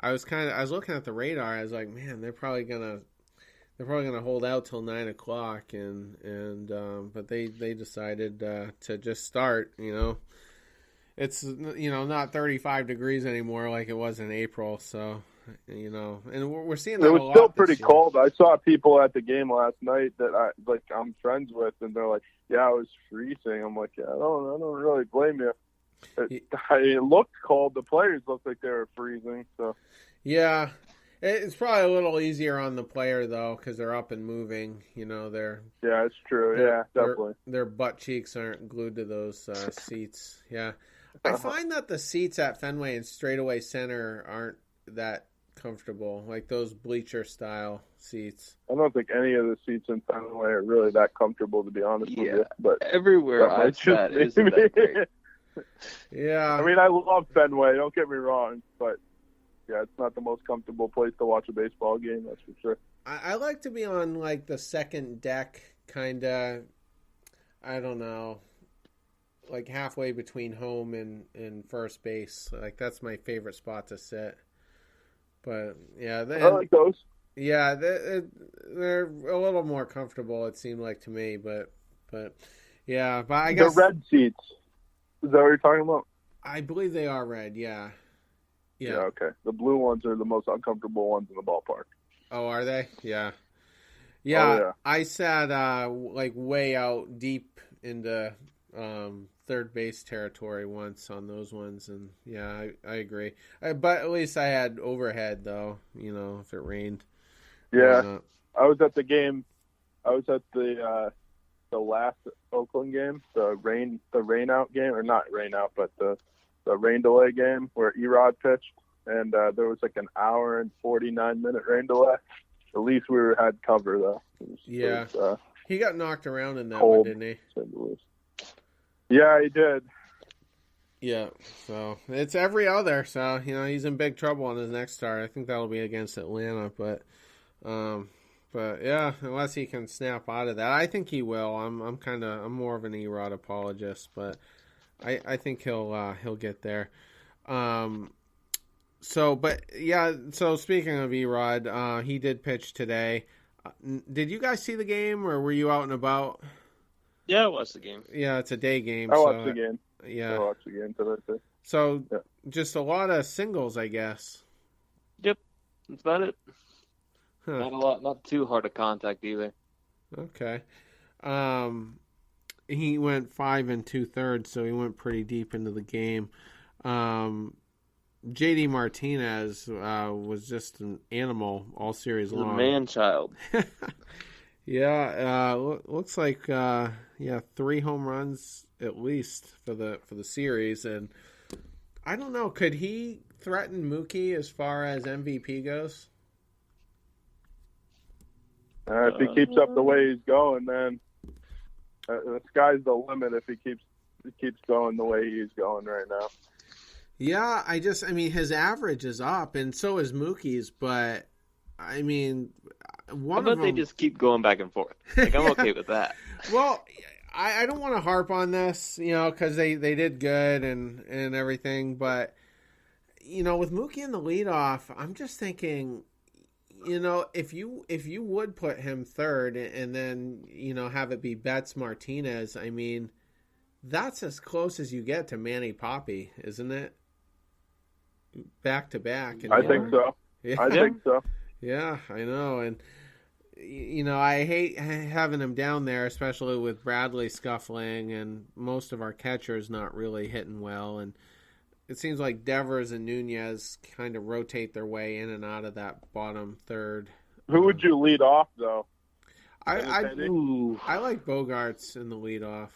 I was looking at the radar. I was like, man, they're probably gonna hold out till 9 o'clock, but they decided to just start. It's not 35 degrees anymore like it was in April. So and we're seeing that it a was lot still this pretty year. cold. I saw people at the game last night that I'm friends with, and they're like, "Yeah, it was freezing." I'm like, "Yeah, I don't really blame you." It looked cold. The players looked like they were freezing. So Yeah, it's probably a little easier on the player though because they're up and moving. yeah, it's true. Yeah, definitely. Their butt cheeks aren't glued to those seats. Yeah, I find that the seats at Fenway and straightaway center aren't that comfortable, like those bleacher style seats. I don't think any of the seats in Fenway are really that comfortable, to be honest with you. But everywhere I've sat isn't that great. Yeah. I mean, I love Fenway, don't get me wrong, but yeah, it's not the most comfortable place to watch a baseball game, that's for sure. I like to be on like the second deck, kind of, I don't know, like halfway between home and first base. Like that's my favorite spot to sit. But yeah, I like those. Yeah, they're a little more comfortable. It seemed like to me, but yeah, but I guess the red seats. Is that what you're talking about? I believe they are red. Yeah. Okay. The blue ones are the most uncomfortable ones in the ballpark. Oh, are they? Yeah. Oh, yeah. I sat like way out deep into third base territory once on those ones, and yeah, I agree. But at least I had overhead though. If it rained. Yeah, I was at the game. I was at the last Oakland game, the rain out game, or not rain out, but the rain delay game where Erod pitched, and there was like an hour and 49-minute rain delay. At least we had cover though. He got knocked around in that cold, one, didn't he? Yeah, he did. Yeah, so it's every other. So he's in big trouble on his next start. I think that'll be against Atlanta, but yeah, unless he can snap out of that, I think he will. I'm more of an Erod apologist, but I think he'll get there. So speaking of Erod, he did pitch today. Did you guys see the game, or were you out and about? Yeah, I watched the game. Yeah, it's a day game. I watched the game. Yeah, I watched the game today too. So just a lot of singles, I guess. Yep, that's about it. Huh. Not too hard to contact either. Okay. He went 5 2/3, so he went pretty deep into the game. JD Martinez was just an animal all series long. A man-child. Yeah, looks like 3 home runs at least for the series, and I don't know, could he threaten Mookie as far as MVP goes? If he keeps up the way he's going, then the sky's the limit. If he keeps going the way he's going right now. Yeah, I mean, his average is up, and so is Mookie's, but I mean, they just keep going back and forth. Like, I'm okay with that. Well, I don't want to harp on this, because they did good and everything, but with Mookie in the leadoff, I'm just thinking, if you would put him third and then have it be Betts Martinez, I mean, that's as close as you get to Manny Papi, isn't it? Back to back. I think so. Yeah. I think so. Yeah, I know, and I hate having him down there, especially with Bradley scuffling and most of our catchers not really hitting well, and it seems like Devers and Nunez kind of rotate their way in and out of that bottom third. Who would you lead off though? I like Bogarts in the leadoff.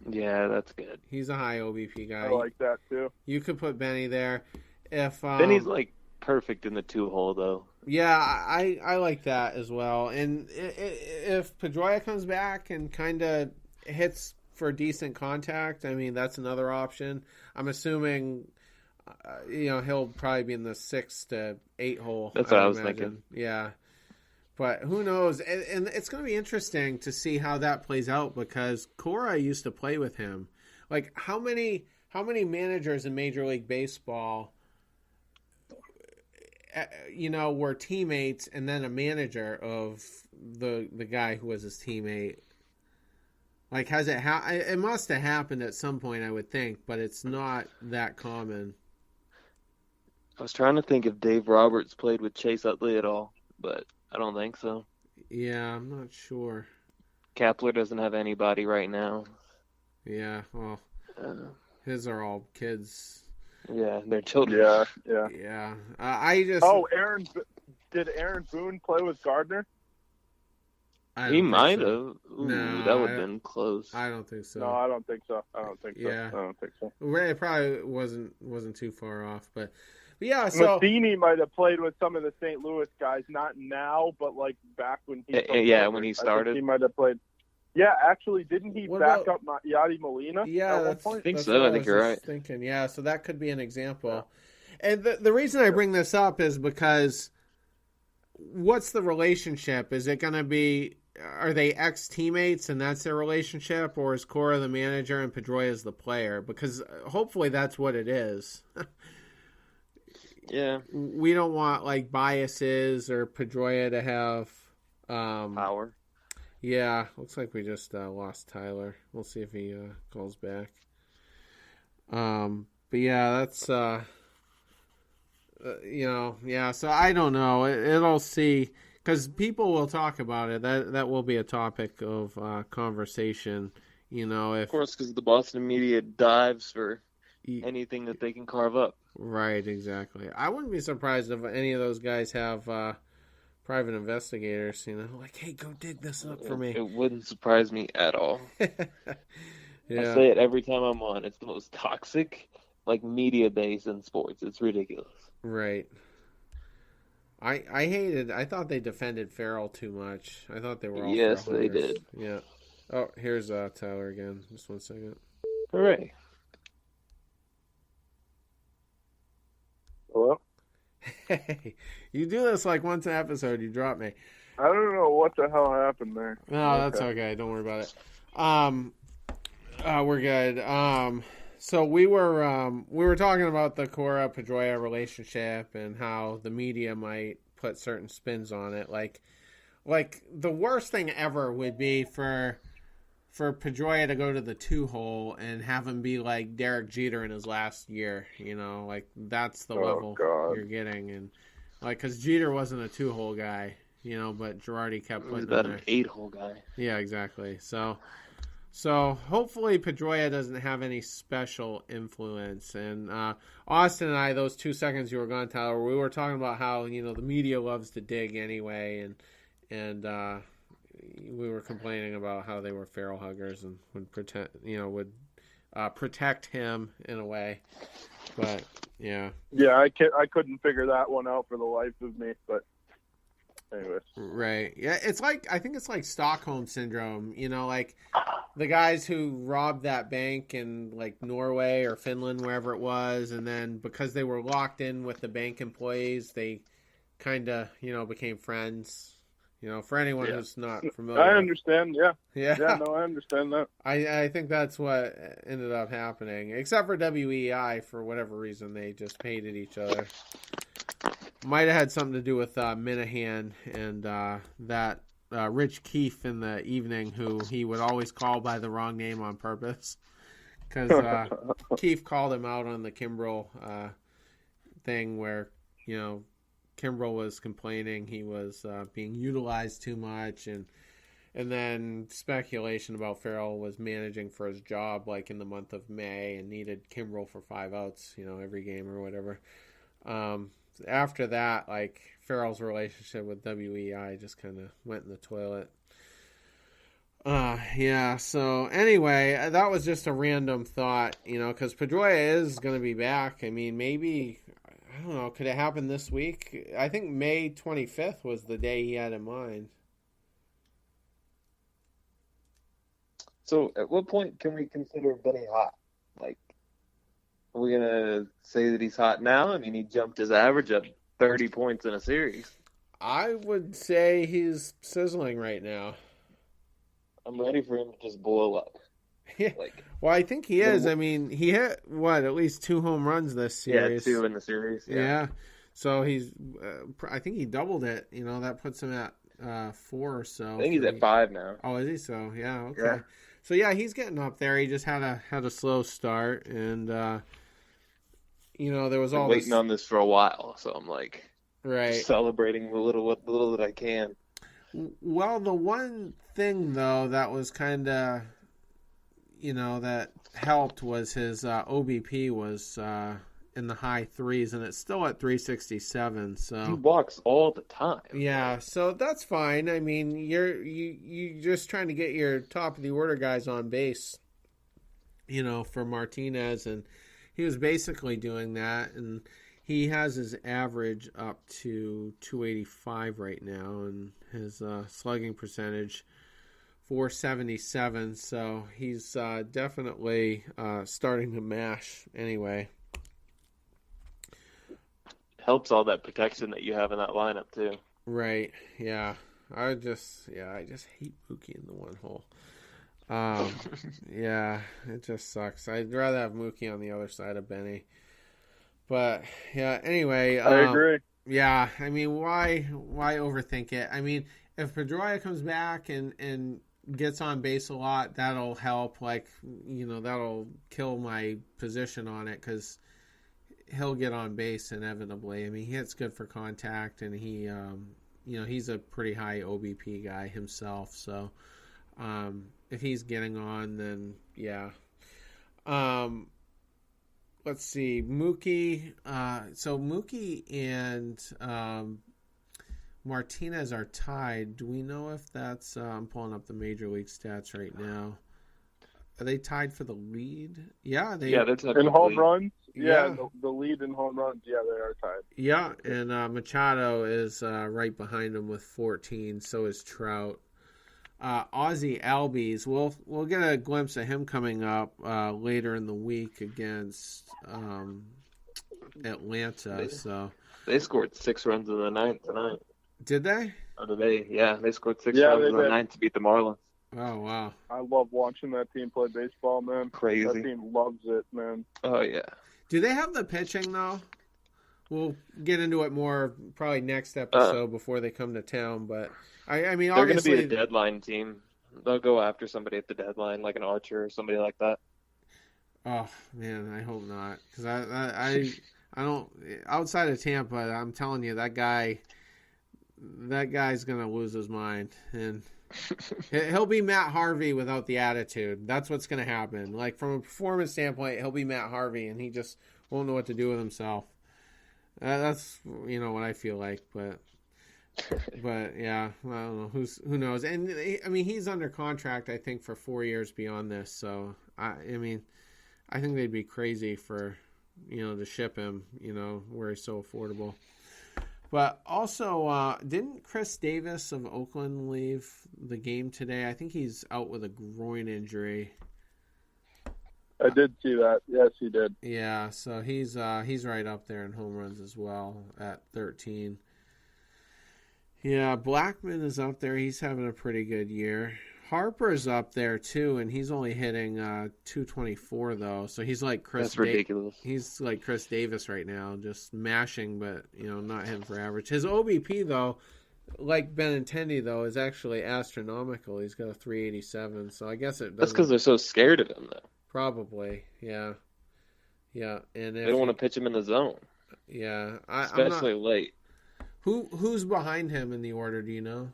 Yeah, that's good. He's a high OBP guy. I like that too. You could put Benny there. If Benny's like perfect in the 2-hole though. Yeah, I like that as well. And if Pedroia comes back and kind of hits for decent contact, I mean, that's another option. I'm assuming, he'll probably be in the 6 to 8 hole. That's what I was thinking. Yeah. But who knows? And it's going to be interesting to see how that plays out because Cora used to play with him. Like, how many managers in Major League Baseball were teammates and then a manager of the guy who was his teammate. Like, has it it must have happened at some point, I would think, but it's not that common. I was trying to think if Dave Roberts played with Chase Utley at all, but I don't think so. Yeah, I'm not sure. Kapler doesn't have anybody right now. Yeah, well, his are all kids. Yeah, they're children. Yeah. I just. Oh, did Aaron Boone play with Gardner? He might have. So. No, that would have been close. I don't think so. No, I don't think so. Yeah. I don't think so. It probably wasn't too far off, but yeah. So Matheny might have played with some of the St. Louis guys, not now, but like back when he. When he started, he might have played. Yeah, actually, didn't he back up Yadi Molina? Yeah, at one point? I think so. I think you're right. Thinking, yeah, so that could be an example. Yeah. And the reason I bring this up is because what's the relationship? Is it going to be? Are they ex-teammates and that's their relationship, or is Cora the manager and Pedroia the player? Because hopefully that's what it is. Yeah. We don't want like biases or Pedroia to have power. Yeah, looks like we just lost Tyler. We'll see if he calls back. But yeah, that's so I don't know. It'll see. Because people will talk about it. That will be a topic of conversation. Of course, because the Boston media dives for anything that they can carve up. Right, exactly. I wouldn't be surprised if any of those guys have private investigators. Like, hey, go dig this up for me. It wouldn't surprise me at all. Yeah. I say it every time I'm on. It's the most toxic, media base in sports. It's ridiculous. Right. I thought they defended Farrell too much. I thought they were all Yes, they did. Yeah. Oh, here's Tyler again. Just 1 second. Hooray. Hello? Hey, you do this like once an episode, you drop me. I don't know what the hell happened there. No, that's okay. Don't worry about it. We're good. So we were talking about the Cora Pedroia relationship and how the media might put certain spins on it. Like the worst thing ever would be for Pedroia to go to the 2-hole and have him be like Derek Jeter in his last year. That's the level you're getting, and because Jeter wasn't a 2-hole guy, but Girardi kept putting him there. An 8-hole guy. Yeah, exactly. So hopefully Pedroia doesn't have any special influence. And Austin and I, those 2 seconds you were gone, Tyler, we were talking about how the media loves to dig anyway, and we were complaining about how they were Farrell huggers and would protect him in a way. But yeah, I couldn't figure that one out for the life of me, but. Anyways. Right. Yeah, I think it's like Stockholm syndrome, like the guys who robbed that bank in like Norway or Finland, wherever it was, and then because they were locked in with the bank employees, they kind of, became friends. For anyone who's not familiar. I understand, yeah. Yeah. Yeah, no, I understand that. I think that's what ended up happening, except for WEI, for whatever reason, they just hated each other. Might have had something to do with Minahan and that Rich Keefe in the evening, who he would always call by the wrong name on purpose. Because Keefe called him out on the Kimbrel thing where, Kimbrel was complaining he was being utilized too much. And then speculation about Farrell was managing for his job like in the month of May and needed Kimbrel for 5 outs, every game or whatever. After that, Farrell's relationship with WEI just kind of went in the toilet. Yeah, so anyway, that was just a random thought, because Pedroia is going to be back. I mean, maybe, I don't know, could it happen this week? I think May 25th was the day he had in mind. So at what point can we consider Benny hot? Are we going to say that he's hot now? I mean, he jumped his average up 30 points in a series. I would say he's sizzling right now. I'm ready for him to just boil up. Yeah. Well, I think he is. I mean, he hit, at least 2 home runs this series. Yeah, 2 in the series. Yeah. So he's, I think he doubled it. You know, that puts him at 4 or so. I think he's at 5 now. Oh, is he? So yeah, okay. Yeah. So yeah, he's getting up there. He just had a slow start, and you know, there was all waiting on this for a while, so I'm like, right, just celebrating the little that I can. Well, the one thing though that was kind of, you know, that helped was his OBP was in the high 3s, and it's still at 367. So he walks all the time. Yeah, so that's fine. I mean, you're just trying to get your top of the order guys on base, you know, for Martinez, and he was basically doing that, and he has his average up to 285 right now, and his slugging percentage 477. So he's definitely starting to mash anyway. Helps all that protection that you have in that lineup too. Right. Yeah. I just hate Mookie in the one hole. Yeah, it just sucks. I'd rather have Mookie on the other side of Benny. But yeah, anyway, I agree. Yeah, I mean, why overthink it? I mean, if Pedroia comes back and gets on base a lot, that'll help. Like, you know, that'll kill my position on it because he'll get on base inevitably. I mean, he hits good for contact, and he, you know, he's a pretty high OBP guy himself. So, if he's getting on, then yeah. Let's see, Mookie. So Mookie and Martinez are tied. Do we know if that's? I'm pulling up the major league stats right now. Are they tied for the lead? Yeah, they're tied in home runs. Yeah, the lead in home runs. Yeah, they are tied. Yeah, and Machado is right behind him with 14. So is Trout. Ozzie Albies, we'll get a glimpse of him coming up later in the week against Atlanta. So they scored 6 runs in the 9th tonight. Did they? Or did they? Yeah, they scored 6 runs in the 9th to beat the Marlins. Oh wow! I love watching that team play baseball, man. Crazy. That team loves it, man. Oh yeah. Do they have the pitching though? We'll get into it more probably next episode before they come to town. But I mean, they're going to obviously be a deadline team. They'll go after somebody at the deadline, like an Archer or somebody like that. Oh man, I hope not, because I don't. Outside of Tampa, I'm telling you, that guy's going to lose his mind, and he'll be Matt Harvey without the attitude. That's what's going to happen. Like, from a performance standpoint, he'll be Matt Harvey, and he just won't know what to do with himself. That's, you know, what I feel like, but yeah, I don't know. Who knows? And I mean, he's under contract, I think, for 4 years beyond this. So I mean, I think they'd be crazy for, you know, to ship him, you know, where he's so affordable. But also, didn't Chris Davis of Oakland leave the game today? I think he's out with a groin injury. I did see that. Yes, he did. Yeah, so he's right up there in home runs as well at 13. Yeah, Blackman is up there. He's having a pretty good year. Harper's up there too, and he's only hitting 224 though. So he's like Chris. That's ridiculous. He's like Chris Davis right now, just mashing, but you know, not hitting for average. His OBP though, like Benintendi though, is actually astronomical. He's got a 387. So I guess it. That's because they're so scared of him though. Probably, yeah, and they don't want to pitch him in the zone. Yeah, especially late. Who's behind him in the order? Do you know?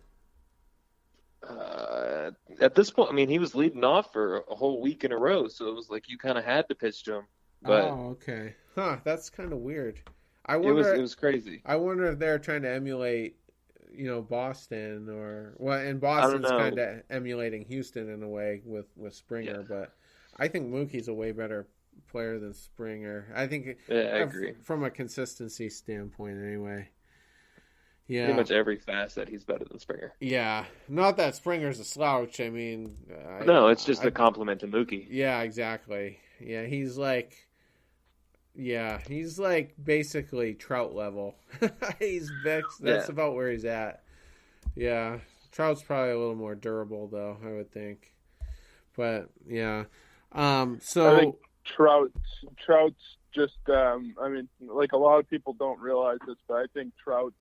At this point, I mean, he was leading off for a whole week in a row, so it was like you kind of had to pitch to him. But okay, that's kind of weird. I wonder. It was crazy. I wonder if they're trying to emulate, you know, Boston and Boston's kind of emulating Houston in a way with Springer, but I think Mookie's a way better player than Springer. I think. Yeah, I agree. From a consistency standpoint, anyway. Yeah, pretty much every facet he's better than Springer. Yeah, not that Springer's a slouch. I mean, no, it's just a compliment to Mookie. Yeah, exactly. Yeah, he's like basically Trout level. That's about where he's at. Yeah, Trout's probably a little more durable though, I would think. But yeah, so I think Trout's just, I mean, like a lot of people don't realize this, but I think Trout's